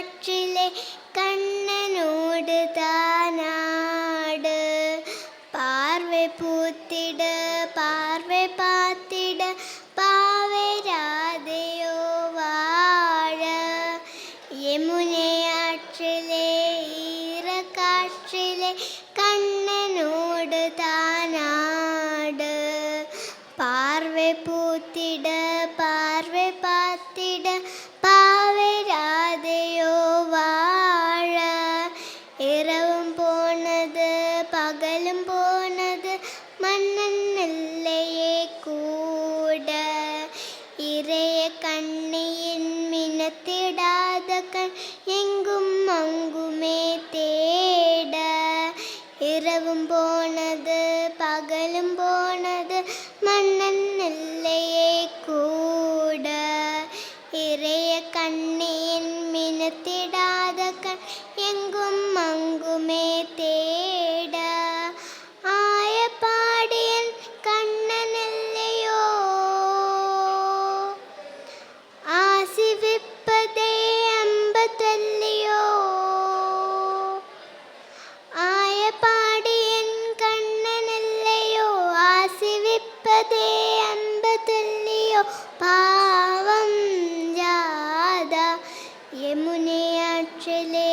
യമുനയാற்றிലെ കണ്ണനോട് താനാട് പാർവെ പൂത്തിട പാർവെ പാത്തിട പാവരാതെയോ വാഴ യമുനയാற்றிലെ ഈറക്കാற்றிലെ കണ്ണനോട് താനാട് പാർവെ പൂത്തിട പാർവെ പാത്തിട പാവരാതെയോ വാഴ ഇറവും പോണത് പകലും പോണത് മണ്ണന്നല്ലയെ കൂട ഇറയ കണ്ണിയിൻ മിനത്തിടാത കൺ എങ്കും അങ്കുമേ തേട ഇറവും പോണത് പകലും പോണത് മണ്ണന്നല്ലയെ കൂട ഇറയ കണ്ണിയിൻ മിനത്തിടാത കൺ എങ്കും അങ്കുമേ തേട ആയ പാടിയൻ കണ്ണനല്ലയോ ആസിവിപ്പതേ അമ്പതല്ലയോ ആയ പാടിയൻ കണ്ണനല്ലയോ ആസിവിപ്പതേ അമ്പതല്ലയോ പാവം ജാത യമുനയാற்றிലെ